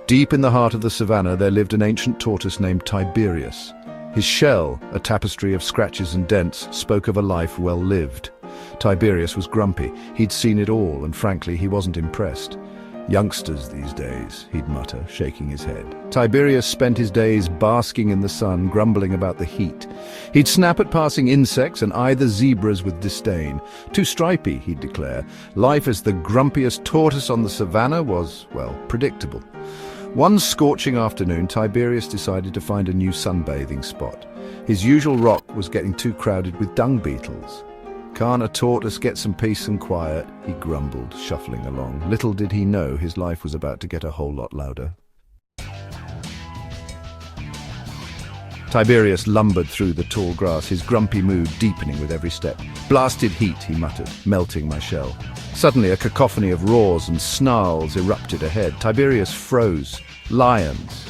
Deep in the heart of the savannah there lived an ancient tortoise named Tiberius. His shell, a tapestry of scratches and dents, spoke of a life well lived. Tiberius was grumpy. He'd seen it all, and frankly, he wasn't impressed. "Youngsters these days," he'd mutter, shaking his head. Tiberius spent his days basking in the sun, grumbling about the heat. He'd snap at passing insects and eye the zebras with disdain. Too stripy, he'd declare. Life as the grumpiest tortoise on the savannah was, well, predictable. One scorching afternoon, Tiberius decided to find a new sunbathing spot. His usual rock was getting too crowded with dung beetles. "Can't a tortoise get some peace and quiet?" he grumbled, shuffling along. Little did he know his life was about to get a whole lot louder. Tiberius lumbered through the tall grass, his grumpy mood deepening with every step. "Blasted heat," he muttered, "melting my shell." Suddenly a cacophony of roars and snarls erupted ahead. Tiberius froze. Lions.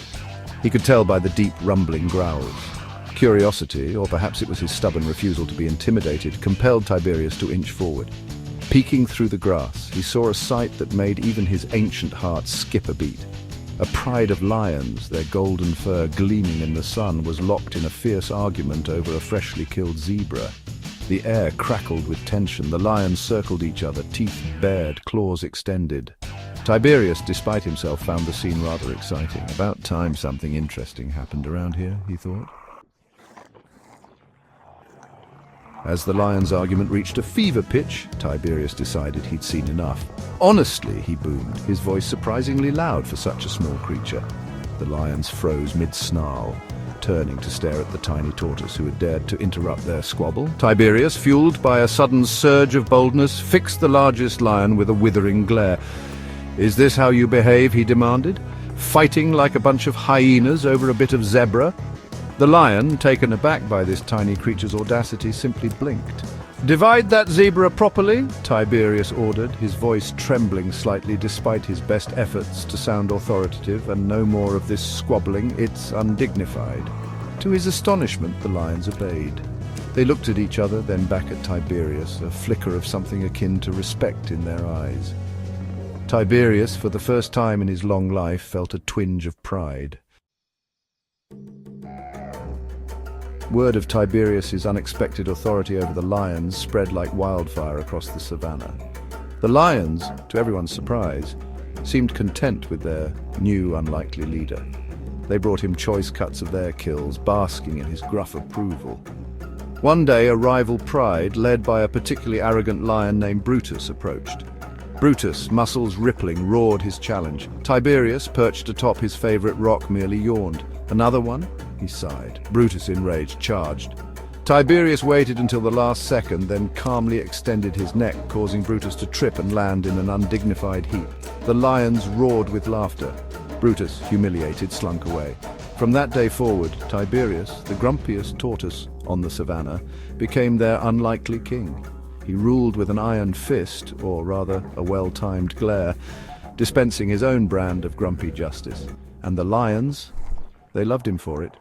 He could tell by the deep rumbling growls. Curiosity, or perhaps it was his stubborn refusal to be intimidated, compelled Tiberius to inch forward. Peeking through the grass, he saw a sight that made even his ancient heart skip a beat. A pride of lions, their golden fur gleaming in the sun, was locked in a fierce argument over a freshly killed zebra. The air crackled with tension. The lions circled each other, teeth bared, claws extended. Tiberius, despite himself, found the scene rather exciting. About time something interesting happened around here, he thought. As the lions' argument reached a fever pitch, Tiberius decided he'd seen enough. "Honestly," he boomed, his voice surprisingly loud for such a small creature. The lions froze mid-snarl, turning to stare at the tiny tortoise who had dared to interrupt their squabble. Tiberius, fueled by a sudden surge of boldness, fixed the largest lion with a withering glare. "Is this how you behave?" he demanded. "Fighting like a bunch of hyenas over a bit of zebra?" The lion, taken aback by this tiny creature's audacity, simply blinked. "Divide that zebra properly," Tiberius ordered, his voice trembling slightly despite his best efforts to sound authoritative. "And no more of this squabbling, it's undignified." To his astonishment, the lions obeyed. They looked at each other, then back at Tiberius, a flicker of something akin to respect in their eyes. Tiberius, for the first time in his long life, felt a twinge of pride. Word of Tiberius's unexpected authority over the lions spread like wildfire across the savannah. The lions, to everyone's surprise, seemed content with their new, unlikely leader. They brought him choice cuts of their kills, basking in his gruff approval. One day, a rival pride, led by a particularly arrogant lion named Brutus, approached. Brutus, muscles rippling, roared his challenge. Tiberius, perched atop his favorite rock, merely yawned. "Another one?" he sighed. Brutus, enraged, charged. Tiberius waited until the last second, then calmly extended his neck, causing Brutus to trip and land in an undignified heap. The lions roared with laughter. Brutus, humiliated, slunk away. From that day forward, Tiberius, the grumpiest tortoise on the savannah, became their unlikely king. He ruled with an iron fist, or rather a well-timed glare, dispensing his own brand of grumpy justice. And the lions, they loved him for it.